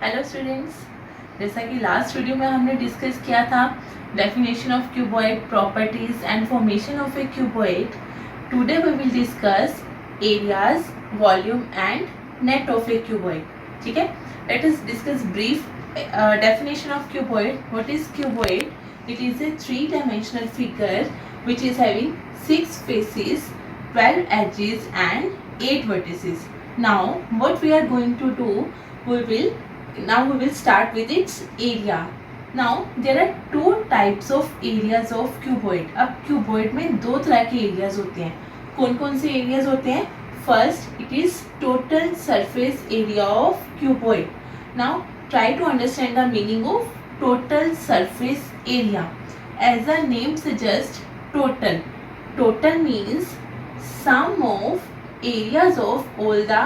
Hello students, जैसा कि last video में हमने डिस्कस किया था definition of cuboid, properties and formation of a cuboid. Today we will discuss areas, volume and net of a cuboid. ठीक है, let us discuss brief definition of cuboid. What is cuboid? It is a three-dimensional figure which is having 6 faces, 12 edges and 8 vertices. Now what we are going to do, we will start with its area. Now there are two types of areas of cuboid. अब cuboid में दो तरह के areas होते हैं. कौन कौन से areas होते हैं? First, it is total surface area of cuboid. Now try to understand the meaning of total surface area. As the name suggests, total means sum of areas of all the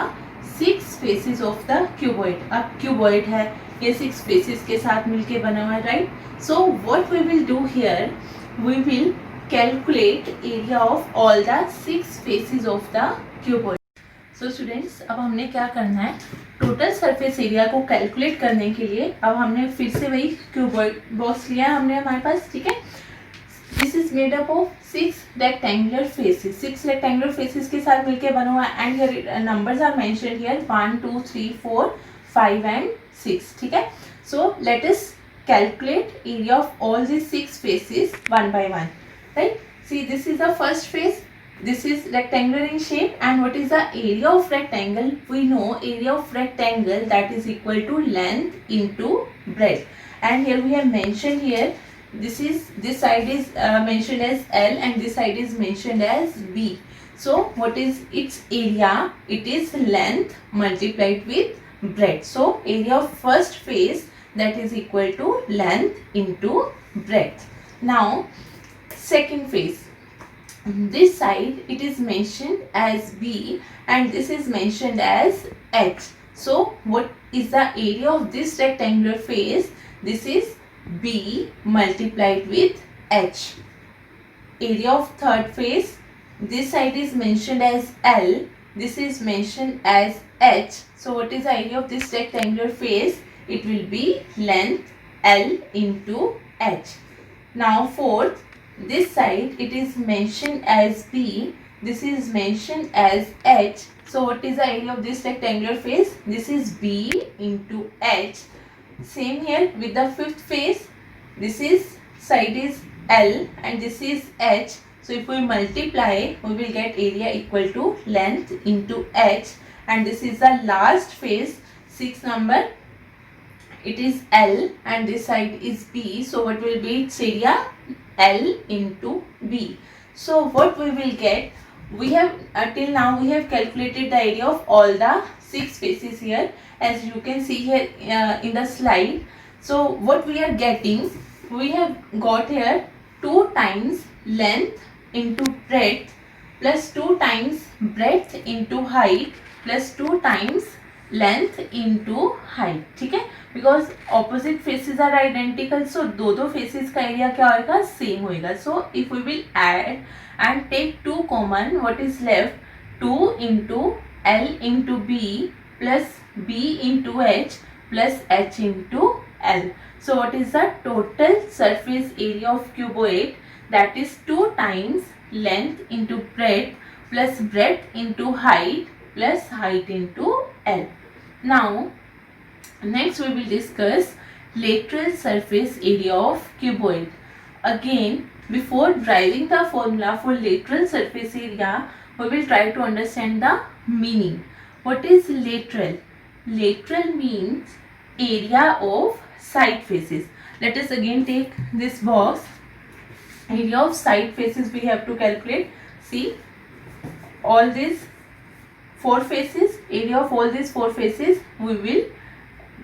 6 faces of the cuboid. अब cuboid है, ये 6 faces के साथ मिलके बना हुआ है, right? So what we will do here, we will calculate area of all the 6 faces of the cuboid. So students, अब हमने क्या करना है, टोटल सरफेस एरिया को कैलकुलेट करने के लिए अब हमने फिर से वही क्यूबॉइड बॉक्स लिया है हमने हमारे पास. ठीक है, this is made up of 6 rectangular faces. 6 rectangular faces के साथ मिलके बना हुआ है and here numbers are mentioned here 1 2 3 4 5 and 6. ठीक है, so let us calculate area of all this 6 faces one by one. Right, see this is the first face. This is rectangular in shape, and what is the area of rectangle? We know area of rectangle, that is equal to length into breadth. And here we have mentioned here, this side is mentioned as L and this side is mentioned as B. So what is its area? It is length multiplied with breadth. So area of first face, that is equal to length into breadth. Now second face. This side it is mentioned as B and this is mentioned as H. So what is the area of this rectangular face? This is B multiplied with H. Area of third face, this side is mentioned as L, this is mentioned as H. So what is the area of this rectangular face? It will be length L into H. Now fourth, this side it is mentioned as B, this is mentioned as H. So what is the area of this rectangular face? This is B into H. Same here with the fifth face. This is side is L and this is H. So if we multiply, we will get area equal to length into H. And this is the last face, 6 number. It is L and this side is B. So what will be its area? L into B. So what we will get, we have till now we have calculated the area of all the 6 faces here, as you can see here in the slide. So what we are getting, we have got here 2 times length into breadth plus 2 times breadth into height plus 2 times length into height. ठीक है, because opposite faces are identical, so दो faces का area क्या होगा, same होगा. So if we will add and take 2 common, what is left? 2 into L into B plus B into H plus H into L. So what is the total surface area of cuboid? That is 2 times length into breadth plus breadth into height plus height into L. Now next we will discuss lateral surface area of cuboid. Again, before deriving the formula for lateral surface area, we will try to understand the meaning. What is lateral? Lateral means area of side faces. Let us again take this box. Area of side faces we have to calculate. See, all these 4 faces, area of all these 4 faces we will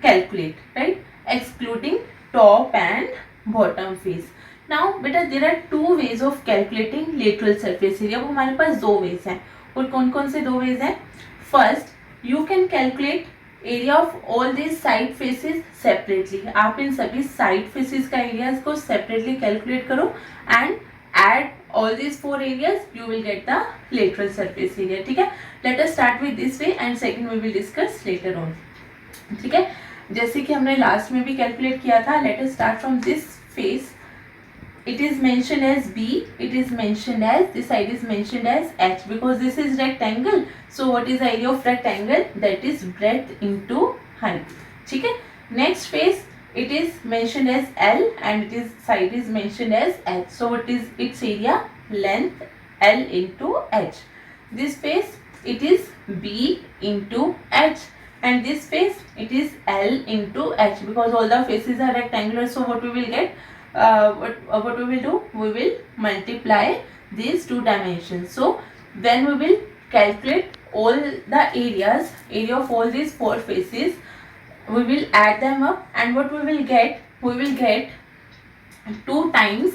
calculate, right, excluding top and bottom face. Now beta, there are 2 ways of calculating lateral surface area. अब हमारे पास 2 ways हैं, और कौन कौन से 2 ways हैं? First, you can calculate area of all these side faces separately. आप इन सभी side faces का areas को separately calculate करो and add all these 4 areas, you will get the lateral surface area. ठीक है, let us start with this way and second we will discuss later on. ठीक है, जैसे कि हमने लास्ट में भी कैलकुलेट किया था, let us start from this face. It is mentioned as B, it is mentioned as, this side is mentioned as H because this is rectangle. So what is the area of rectangle? That is breadth into height. ठीक है. Next face, it is mentioned as L and it is side is mentioned as H. So what is its area? Length L into H. This face, it is B into H and this face, it is L into H because all the faces are rectangular. So what we will get? What we will do, we will multiply these two dimensions. So then we will calculate all the area of all these four faces. We will add them up and what we will get, 2 times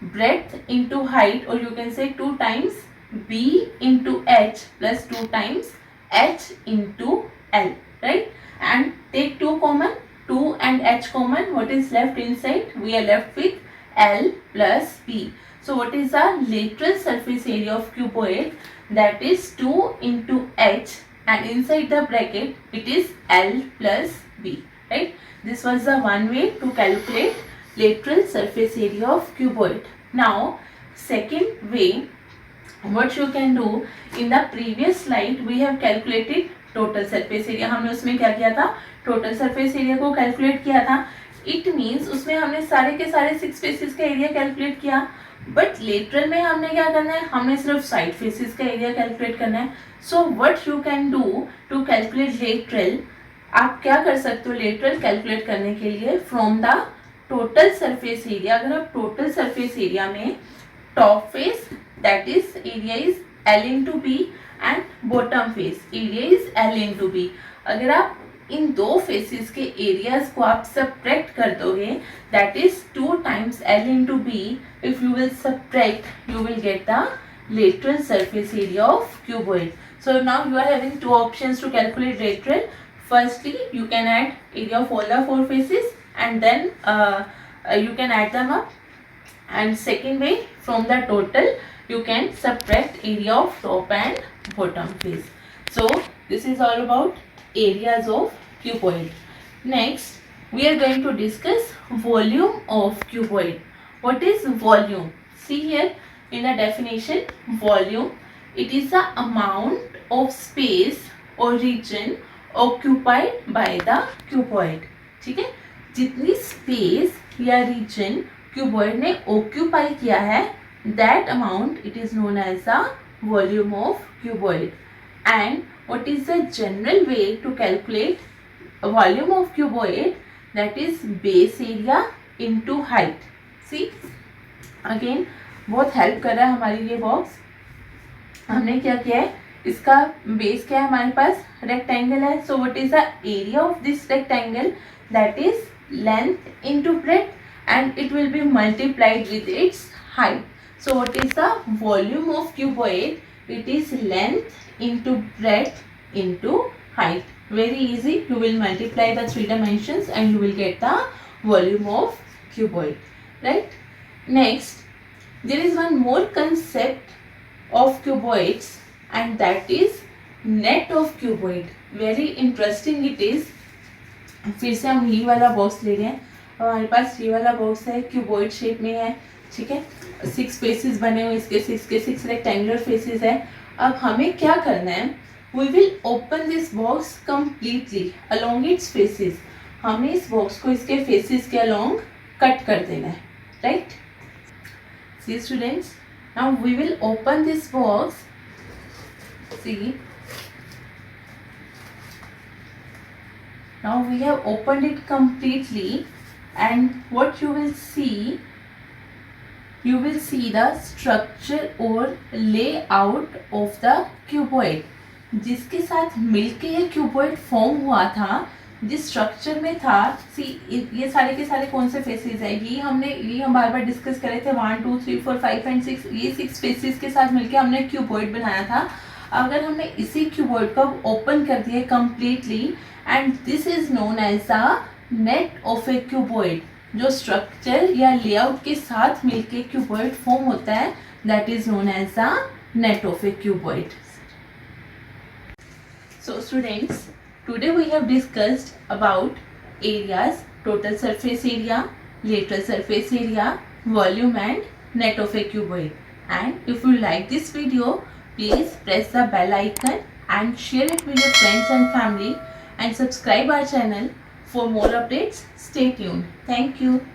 breadth into height, or you can say 2 times B into H plus 2 times H into L, right? And take 2 common, 2 and H common. What is left inside? We are left with L plus B. So what is the lateral surface area of cuboid? That is 2 into H and inside the bracket it is L plus B, right? This was the one way to calculate lateral surface area of cuboid. Now second way, what you can do, in the previous slide we have calculated total surface area. हमने उसमें क्या किया था? Total surface area को calculate किया था. It means उसमें हमने सारे के सारे 6 फेसेस का एरिया कैलकुलेट किया. बट लेटरल में हमने क्या करना है? हमने सिर्फ साइड फेसेस का एरिया कैलकुलेट करना है. So what you can do to calculate lateral, आप क्या कर सकते हो लेटरल कैलकुलेट करने के लिए? From the total surface area, अगर आप टोटल सरफेस एरिया में top face that is area is L into B and bottom face area is L into B, अगर आप इन दो फेसेस के एरियाज को आप सब्ट्रैक्ट कर दोगे, that is 2 times L into B. If you will subtract, you will get the lateral surface area of cuboid. So now you are having 2 options to calculate lateral. Firstly, you can add area of all the 4 faces and then you can add them up. And second way, from the total you can subtract area of top and bottom face. So this is all about areas of cuboid. Next, we are going to discuss volume of cuboid. What is volume? See here in the definition, volume, it is the amount of space or region occupied by the cuboid. ठीक है, जितनी space या reason cuboid ने occupy किया है, that amount it is known as the volume of cuboid. And what is the general way to calculate volume of cuboid? That is base area into height. See again, बहुत help कर रहा है हमारी ये box. हमने क्या किया है, इसका बेस क्या है हमारे पास? रेक्टेंगल है. So what is the area of this rectangle? That is length into breadth and it will be multiplied with its height. So what is the volume of cuboid? It is length into breadth into height. Very easy. You will multiply the 3 dimensions and you will get the volume of cuboid, right? Next, there is one more concept of cuboids and that is net of cuboid. Very interesting it is. फिर से हम ये वाला box ले रहे हैं. हमारे पास ये वाला बॉक्स है, क्यूबॉइड शेप में है. ठीक है, 6 फेसेस बने हुए, इसके 6 के 6 रेक्टेंगुलर फेसेस है. अब हमें क्या करना है? We will open this box completely along its faces. हमें इस बॉक्स को इसके फेसेस के अलोंग कट कर देना है, right? See students, now we will open this box. See, now we have opened it completely and what you will see the structure or layout of the cuboid. जिसके साथ मिलके ये cuboid form हुआ था, जिस स्ट्रक्चर में था. सी ये सारे के सारे कौन से फेसेस है? ये हम बार बार डिस्कस करे थे. 1 2 3 4 5 एंड 6, ये 6 फेसेस के साथ मिलके हमने क्यूबॉइड बनाया था. अगर हमने इसी क्यूबॉइड को ओपन कर दिया completely and this is known as the net of a cuboid. जो स्ट्रक्चर या लेआउट के साथ मिलके क्यूबॉइड फॉर्म होता है, that is known as the net of a cuboid. So students, today we have discussed about areas, total surface area, lateral surface area, volume and net of a cuboid. And if you like this video, please press the bell icon and share it with your friends and family, and subscribe our channel for more updates. Stay tuned. Thank you.